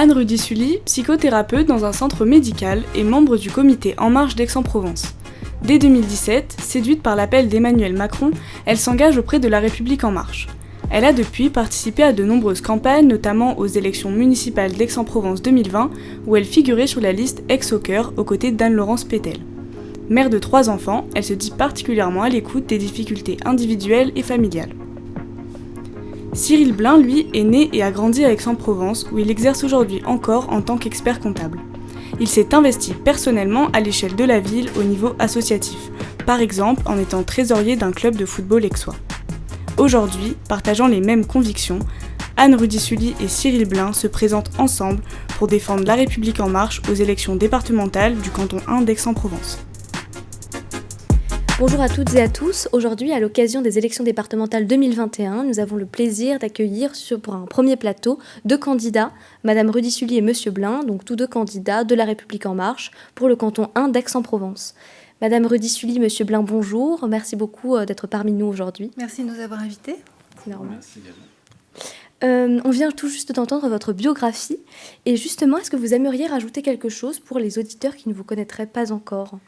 Anne Rudy-Sully, psychothérapeute dans un centre médical et membre du comité En Marche d'Aix-en-Provence. Dès 2017, séduite par l'appel d'Emmanuel Macron, elle s'engage auprès de La République En Marche. Elle a depuis participé à de nombreuses campagnes, notamment aux élections municipales d'Aix-en-Provence 2020, où elle figurait sur la liste Aix au cœur aux côtés d'Anne-Laurence Pétel. Mère de 3 enfants, elle se dit particulièrement à l'écoute des difficultés individuelles et familiales. Cyril Blin, lui, est né et a grandi à Aix-en-Provence, où il exerce aujourd'hui encore en tant qu'expert comptable. Il s'est investi personnellement à l'échelle de la ville au niveau associatif, par exemple en étant trésorier d'un club de football aixois. Aujourd'hui, partageant les mêmes convictions, Anne Rudy-Sully et Cyril Blin se présentent ensemble pour défendre La République En Marche aux élections départementales du canton 1 d'Aix-en-Provence. Bonjour à toutes et à tous. Aujourd'hui, à l'occasion des élections départementales 2021, nous avons le plaisir d'accueillir pour un premier plateau 2 candidats, Madame Rudy-Sully et Monsieur Blin, donc tous 2 candidats de La République En Marche pour le canton 1 d'Aix-en-Provence. Madame Rudy-Sully, Monsieur Blin, bonjour. Merci beaucoup d'être parmi nous aujourd'hui. Merci de nous avoir invités. C'est normal. Merci également. On vient tout juste d'entendre votre biographie. Et justement, est-ce que vous aimeriez rajouter quelque chose pour les auditeurs qui ne vous connaîtraient pas encore ?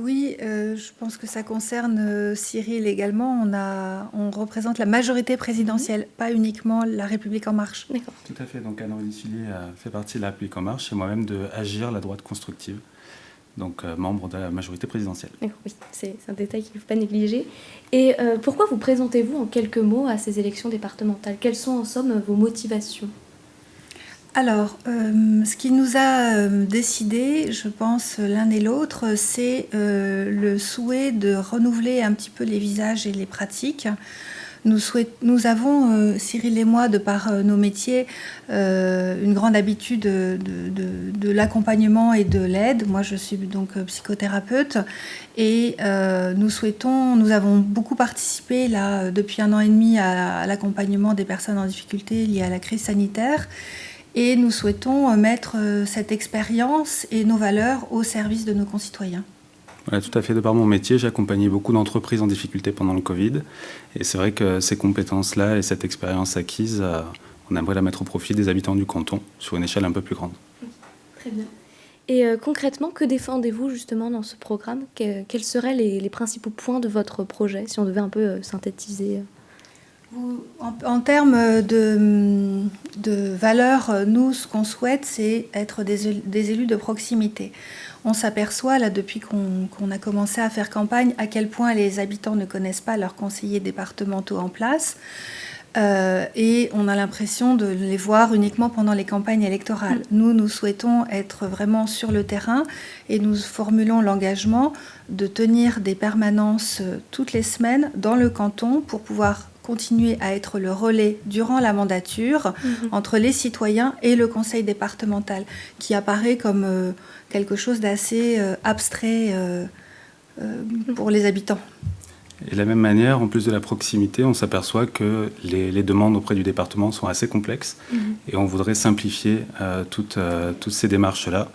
Oui, je pense que ça concerne Cyril également. On représente la majorité présidentielle, pas uniquement La République En Marche. D'accord. Tout à fait. Donc Anne Rudy-Sully fait partie de La République En Marche et moi-même de Agir, la droite constructive, donc membre de la majorité présidentielle. D'accord, oui, c'est un détail qu'il ne faut pas négliger. Et pourquoi vous présentez-vous en quelques mots à ces élections départementales ? Quelles sont en somme vos motivations ? Alors, ce qui nous a décidé, je pense, l'un et l'autre, c'est le souhait de renouveler un petit peu les visages et les pratiques. Nous avons, Cyril et moi, de par nos métiers, une grande habitude de l'accompagnement et de l'aide. Moi, je suis donc psychothérapeute et nous avons beaucoup participé là, depuis 1 an et demi à l'accompagnement des personnes en difficulté liées à la crise sanitaire. Et nous souhaitons mettre cette expérience et nos valeurs au service de nos concitoyens. Voilà, tout à fait. De par mon métier, j'ai accompagné beaucoup d'entreprises en difficulté pendant le Covid. Et c'est vrai que ces compétences-là et cette expérience acquise, on aimerait la mettre au profit des habitants du canton sur une échelle un peu plus grande. Très bien. Et concrètement, que défendez-vous justement dans ce programme ? Quels seraient les principaux points de votre projet, si on devait un peu synthétiser ? En termes de valeurs, nous, ce qu'on souhaite, c'est être des élus de proximité. On s'aperçoit, là, depuis qu'on a commencé à faire campagne, à quel point les habitants ne connaissent pas leurs conseillers départementaux en place. Et on a l'impression de les voir uniquement pendant les campagnes électorales. Nous souhaitons être vraiment sur le terrain et nous formulons l'engagement de tenir des permanences toutes les semaines dans le canton pour pouvoir continuer à être le relais durant la mandature entre les citoyens et le conseil départemental, qui apparaît comme quelque chose d'assez abstrait pour les habitants. Et de la même manière, en plus de la proximité, on s'aperçoit que les demandes auprès du département sont assez complexes et on voudrait simplifier toutes ces démarches-là.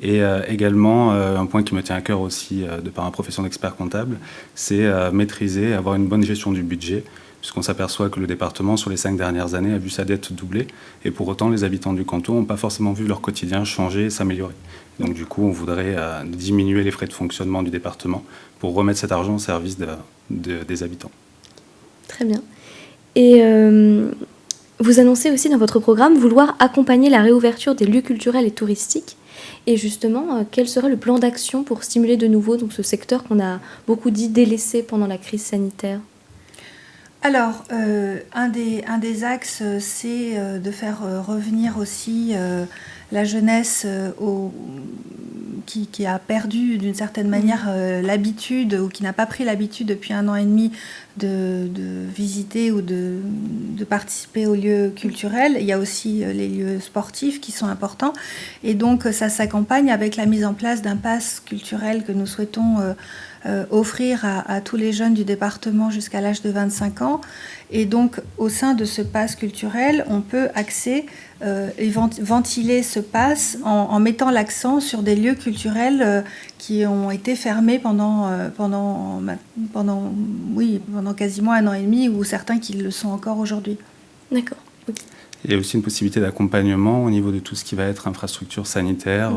Et également, un point qui me tient à cœur aussi, de par ma profession d'expert comptable, c'est maîtriser, avoir une bonne gestion du budget, puisqu'on s'aperçoit que le département, sur les 5 dernières années, a vu sa dette doubler. Et pour autant, les habitants du canton n'ont pas forcément vu leur quotidien changer et s'améliorer. Donc du coup, on voudrait diminuer les frais de fonctionnement du département pour remettre cet argent au service des habitants. Très bien. Et vous annoncez aussi dans votre programme vouloir accompagner la réouverture des lieux culturels et touristiques. Et justement, quel serait le plan d'action pour stimuler de nouveau donc, ce secteur qu'on a beaucoup dit délaissé pendant la crise sanitaire ? Alors, un des axes, c'est de faire revenir aussi la jeunesse qui a perdu d'une certaine manière l'habitude ou qui n'a pas pris l'habitude depuis 1 an et demi de visiter ou de participer aux lieux culturels. Il y a aussi les lieux sportifs qui sont importants. Et donc, ça s'accompagne avec la mise en place d'un pass culturel que nous souhaitons offrir à tous les jeunes du département jusqu'à l'âge de 25 ans. Et donc, au sein de ce pass culturel, on peut et ventiler ce pass en mettant l'accent sur des lieux culturels qui ont été fermés pendant quasiment 1 an et demi, ou certains qui le sont encore aujourd'hui. D'accord. Oui. Il y a aussi une possibilité d'accompagnement au niveau de tout ce qui va être infrastructure sanitaire,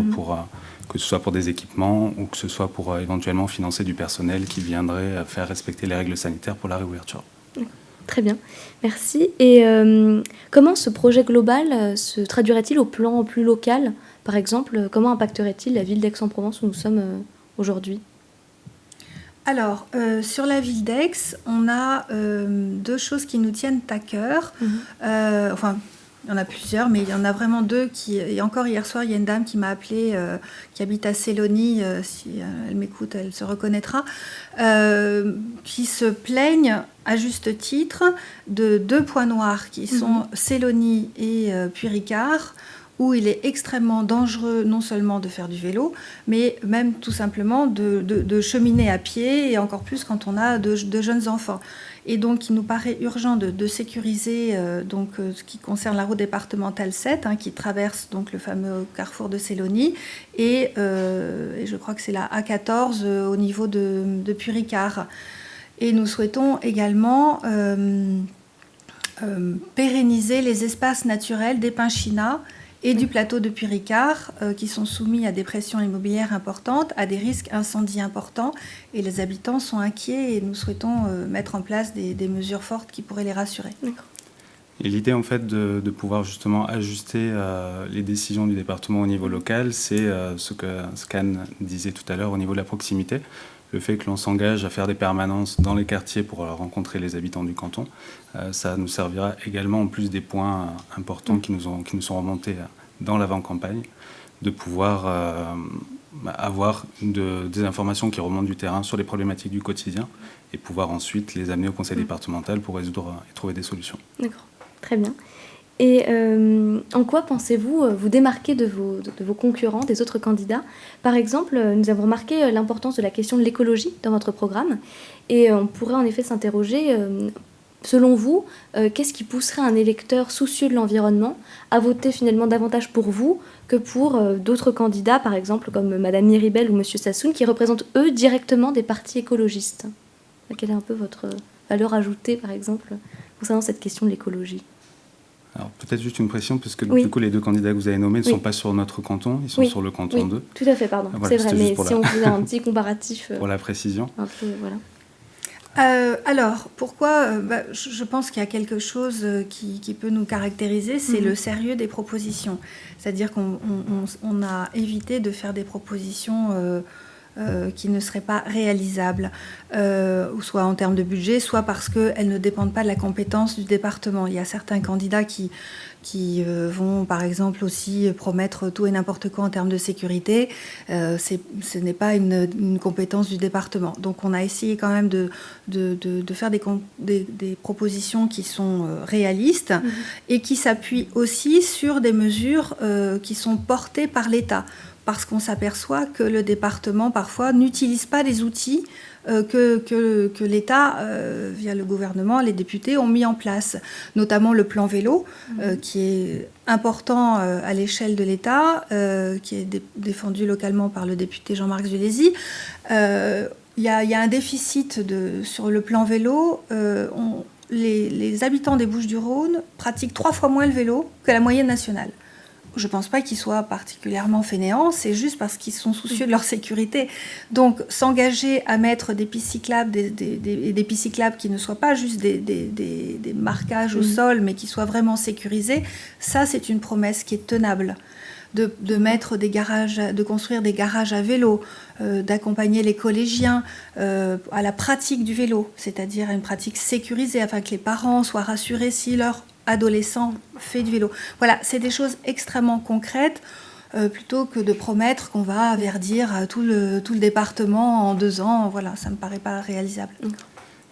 que ce soit pour des équipements ou que ce soit pour éventuellement financer du personnel qui viendrait faire respecter les règles sanitaires pour la réouverture. Très bien, merci. Et comment ce projet global se traduirait-il au plan plus local? Par exemple, comment impacterait-il la ville d'Aix-en-Provence où nous sommes aujourd'hui? Alors, sur la ville d'Aix, on a deux choses qui nous tiennent à cœur. Enfin, il y en a plusieurs, mais il y en a vraiment deux qui... Et encore hier soir, il y a une dame qui m'a appelée, qui habite à Sélonie, si elle m'écoute, elle se reconnaîtra, qui se plaignent à juste titre de deux points noirs qui sont Sélonie et Puy-Ricard, où il est extrêmement dangereux non seulement de faire du vélo, mais même tout simplement de cheminer à pied, et encore plus quand on a de jeunes enfants. Et donc, il nous paraît urgent de sécuriser ce qui concerne la route départementale 7, qui traverse donc le fameux carrefour de Sélonie, et je crois que c'est la A14 au niveau de Puy-Ricard. Et nous souhaitons également pérenniser les espaces naturels des Pinchinas et du plateau de Puy-Ricard, qui sont soumis à des pressions immobilières importantes, à des risques incendies importants, et les habitants sont inquiets, et nous souhaitons mettre en place des mesures fortes qui pourraient les rassurer. D'accord. Et l'idée, en fait, de pouvoir justement ajuster les décisions du département au niveau local, c'est ce qu'Anne disait tout à l'heure au niveau de la proximité. Le fait que l'on s'engage à faire des permanences dans les quartiers pour rencontrer les habitants du canton, ça nous servira également, en plus des points importants qui nous sont remontés dans l'avant-campagne, de pouvoir avoir des informations qui remontent du terrain sur les problématiques du quotidien et pouvoir ensuite les amener au conseil départemental pour résoudre et trouver des solutions. D'accord, très bien. Et en quoi pensez-vous vous démarquer de vos concurrents, des autres candidats? Par exemple, nous avons remarqué l'importance de la question de l'écologie dans votre programme, et on pourrait en effet s'interroger, selon vous, qu'est-ce qui pousserait un électeur soucieux de l'environnement à voter finalement davantage pour vous que pour d'autres candidats, par exemple comme Madame Miribel ou Monsieur Sassoon, qui représentent eux directement des partis écologistes? Quelle est un peu votre valeur ajoutée, par exemple, concernant cette question de l'écologie? Alors peut-être juste une précision, puisque du coup les deux candidats que vous avez nommés ne sont pas sur notre canton, ils sont sur le canton 2. Tout à fait, pardon, voilà, c'est vrai, mais si on faisait un petit comparatif... pour la précision. Un peu, voilà. Alors, pourquoi je pense qu'il y a quelque chose qui peut nous caractériser, c'est le sérieux des propositions. C'est-à-dire qu'on a évité de faire des propositions qui ne seraient pas réalisables, soit en termes de budget, soit parce qu'elles ne dépendent pas de la compétence du département. Il y a certains candidats qui vont, par exemple, aussi promettre tout et n'importe quoi en termes de sécurité. Ce n'est pas une compétence du département. Donc, on a essayé quand même de faire des propositions qui sont réalistes et qui s'appuient aussi sur des mesures qui sont portées par l'État. Parce qu'on s'aperçoit que le département, parfois, n'utilise pas les outils que l'État, via le gouvernement, les députés, ont mis en place. Notamment le plan vélo, qui est important à l'échelle de l'État, qui est défendu localement par le député Jean-Marc Zulési. Il y a un déficit sur le plan vélo. Les habitants des Bouches-du-Rhône pratiquent 3 fois moins le vélo que la moyenne nationale. Je ne pense pas qu'ils soient particulièrement fainéants, c'est juste parce qu'ils sont soucieux de leur sécurité. Donc, s'engager à mettre des pistes cyclables, des pistes cyclables qui ne soient pas juste des marquages au sol, mais qui soient vraiment sécurisés, ça, c'est une promesse qui est tenable. De mettre des garages, de construire des garages à vélo, d'accompagner les collégiens à la pratique du vélo, c'est-à-dire à une pratique sécurisée, afin que les parents soient rassurés si leur adolescent fait du vélo. Voilà, c'est des choses extrêmement concrètes, plutôt que de promettre qu'on va verdir tout le département en 2 ans. Voilà, ça ne me paraît pas réalisable.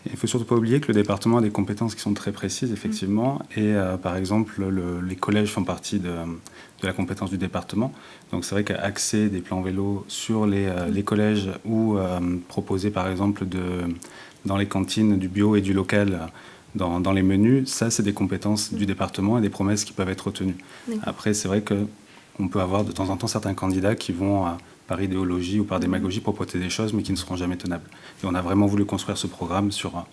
Il ne faut surtout pas oublier que le département a des compétences qui sont très précises, effectivement, et par exemple, les collèges font partie de la compétence du département. Donc c'est vrai qu'axer des plans vélo sur les collèges ou proposer, par exemple, dans les cantines du bio et du local, dans les menus, ça, c'est des compétences du département et des promesses qui peuvent être retenues. Après, c'est vrai qu'on peut avoir de temps en temps certains candidats qui vont, par idéologie ou par démagogie, proposer des choses, mais qui ne seront jamais tenables. Et on a vraiment voulu construire ce programme sur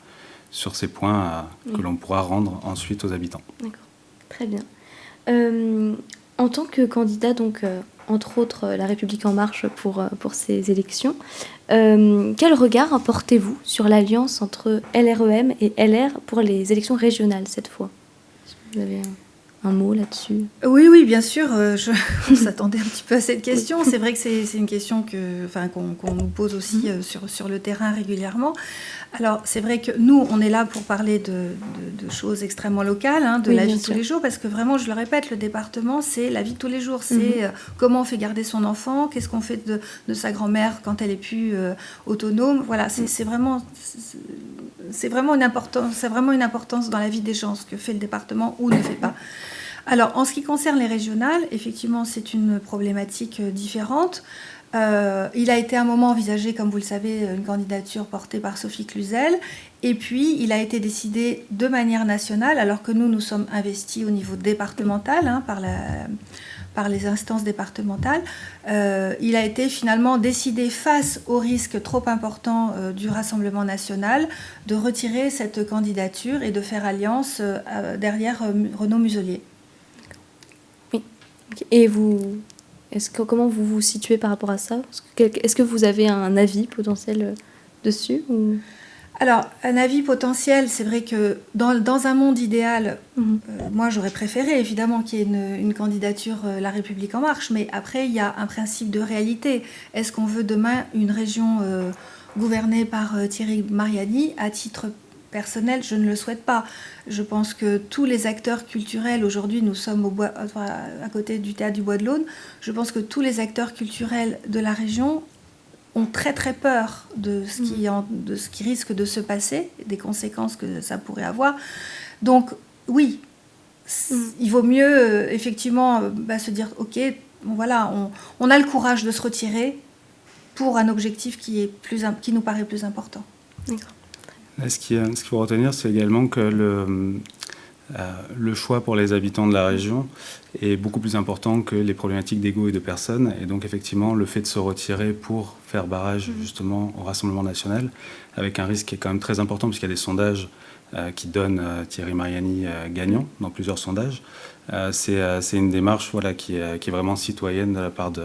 ces points que l'on pourra rendre ensuite aux habitants. D'accord, très bien. En tant que candidat, donc, entre autres, La République En Marche pour ces élections, quel regard portez-vous sur l'alliance entre LREM et LR pour les élections régionales cette fois? Vous avez un mot là-dessus? Oui, bien sûr. On s'attendait un petit peu à cette question. C'est vrai que c'est une question qu'on nous pose aussi sur le terrain régulièrement. Alors, c'est vrai que nous, on est là pour parler de choses extrêmement locales, de la vie de tous les jours, parce que vraiment, je le répète, le département, c'est la vie de tous les jours. C'est comment on fait garder son enfant, qu'est-ce qu'on fait de sa grand-mère quand elle est plus autonome. Voilà, c'est vraiment une importance dans la vie des gens, ce que fait le département ou ne fait pas. Alors, en ce qui concerne les régionales, effectivement, c'est une problématique différente. Il a été à un moment envisagé, comme vous le savez, une candidature portée par Sophie Cluzel. Et puis, il a été décidé de manière nationale, alors que nous sommes investis au niveau départemental, par les instances départementales. Il a été finalement décidé, face au risque trop important du Rassemblement national, de retirer cette candidature et de faire alliance derrière Renaud Muselier. Oui. Et vous... comment vous vous situez par rapport à ça? Est-ce que vous avez un avis potentiel dessus ou... Alors, un avis potentiel, c'est vrai que dans un monde idéal, moi j'aurais préféré évidemment qu'il y ait une candidature La République En Marche, mais après il y a un principe de réalité. Est-ce qu'on veut demain une région gouvernée par Thierry Mariani? À titre personnel, je ne le souhaite pas. Je pense que tous les acteurs culturels, aujourd'hui nous sommes à côté du théâtre du Bois de l'Aune, je pense que tous les acteurs culturels de la région ont très très peur de ce qui risque de se passer, des conséquences que ça pourrait avoir. Donc oui, il vaut mieux effectivement se dire ok, voilà, on a le courage de se retirer pour un objectif qui nous paraît plus important. D'accord. Ce qu'il faut retenir, c'est également que le choix pour les habitants de la région est beaucoup plus important que les problématiques d'ego et de personnes. Et donc, effectivement, le fait de se retirer pour faire barrage, justement, au Rassemblement national, avec un risque qui est quand même très important, puisqu'il y a des sondages qui donnent Thierry Mariani gagnant dans plusieurs sondages. C'est une démarche qui est vraiment citoyenne de la part de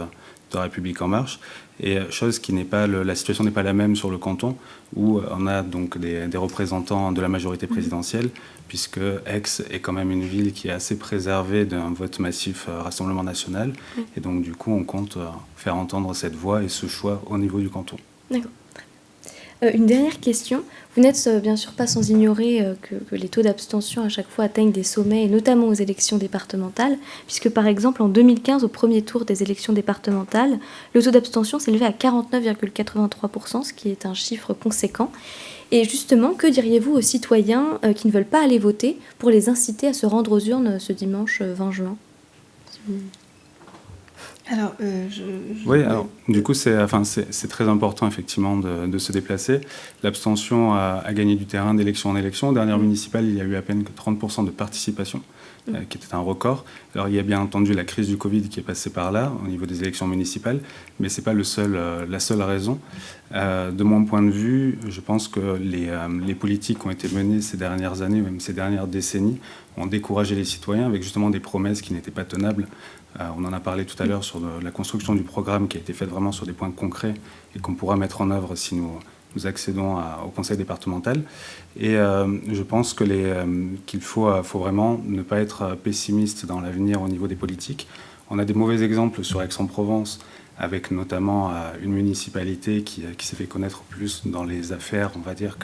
République En Marche. Et chose qui n'est pas la situation n'est pas la même sur le canton, où on a donc des représentants de la majorité présidentielle, puisque Aix est quand même une ville qui est assez préservée d'un vote massif Rassemblement national. Et donc du coup, on compte faire entendre cette voix et ce choix au niveau du canton. D'accord. Une dernière question. Vous n'êtes bien sûr pas sans ignorer que les taux d'abstention à chaque fois atteignent des sommets, et notamment aux élections départementales, puisque par exemple en 2015, au premier tour des élections départementales, le taux d'abstention s'élevait à 49,83%, ce qui est un chiffre conséquent. Et justement, que diriez-vous aux citoyens qui ne veulent pas aller voter pour les inciter à se rendre aux urnes ce dimanche 20 juin? Alors, alors, du coup, c'est très important, effectivement, de se déplacer. L'abstention a gagné du terrain d'élection en élection. Aux dernières municipales, il y a eu à peine que 30% de participation, qui était un record. Alors, il y a bien entendu la crise du Covid qui est passée par là, au niveau des élections municipales, mais ce n'est pas la seule raison. De mon point de vue, je pense que les politiques qui ont été menées ces dernières années, même ces dernières décennies, ont découragé les citoyens avec justement des promesses qui n'étaient pas tenables. On en a parlé tout à l'heure sur la construction du programme qui a été faite vraiment sur des points concrets et qu'on pourra mettre en œuvre si nous accédons au conseil départemental. Et je pense qu'il faut vraiment ne pas être pessimiste dans l'avenir au niveau des politiques. On a des mauvais exemples sur Aix-en-Provence, avec notamment une municipalité qui s'est fait connaître plus dans les affaires, on va dire,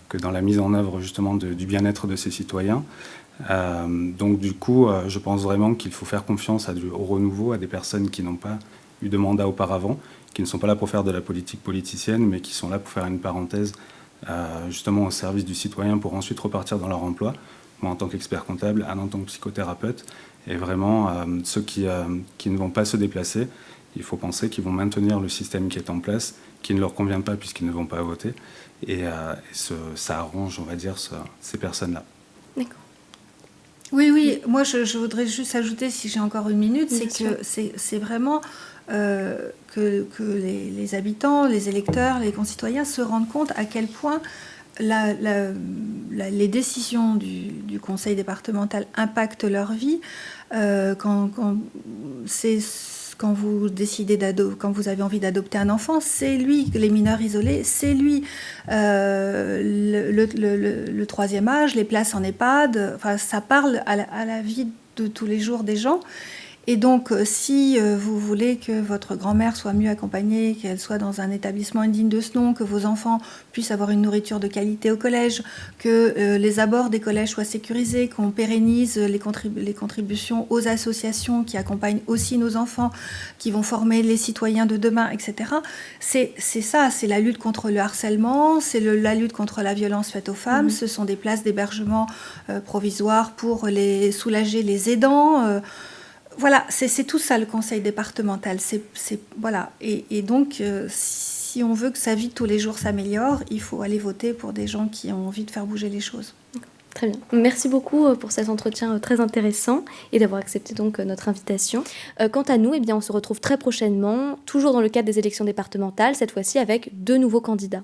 que dans la mise en œuvre justement du bien-être de ses citoyens. Donc du coup, je pense vraiment qu'il faut faire confiance au renouveau, à des personnes qui n'ont pas eu de mandat auparavant, qui ne sont pas là pour faire de la politique politicienne, mais qui sont là pour faire une parenthèse justement au service du citoyen pour ensuite repartir dans leur emploi. Moi, en tant qu'expert comptable, Anne en tant que psychothérapeute, et vraiment ceux qui ne vont pas se déplacer, il faut penser qu'ils vont maintenir le système qui est en place, qui ne leur convient pas puisqu'ils ne vont pas voter, et ça arrange, on va dire, ces personnes-là. D'accord. Oui, moi je voudrais juste ajouter, si j'ai encore une minute, c'est vraiment que les habitants, les électeurs, les concitoyens se rendent compte à quel point les décisions du conseil départemental impactent leur vie. Quand vous décidez quand vous avez envie d'adopter un enfant, c'est lui, les mineurs isolés, c'est lui. Le troisième âge, les places en EHPAD, enfin, ça parle à la vie de tous les jours des gens. Et donc, si vous voulez que votre grand-mère soit mieux accompagnée, qu'elle soit dans un établissement digne de ce nom, que vos enfants puissent avoir une nourriture de qualité au collège, que les abords des collèges soient sécurisés, qu'on pérennise les contributions aux associations qui accompagnent aussi nos enfants, qui vont former les citoyens de demain, etc. C'est ça, c'est la lutte contre le harcèlement, c'est la lutte contre la violence faite aux femmes, ce sont des places d'hébergement provisoires pour soulager les aidants. Voilà, c'est tout ça le conseil départemental. Voilà. Et donc, si on veut que sa vie de tous les jours s'améliore, il faut aller voter pour des gens qui ont envie de faire bouger les choses. Très bien. Merci beaucoup pour cet entretien très intéressant et d'avoir accepté donc notre invitation. Quant à nous, on se retrouve très prochainement, toujours dans le cadre des élections départementales, cette fois-ci avec 2 nouveaux candidats.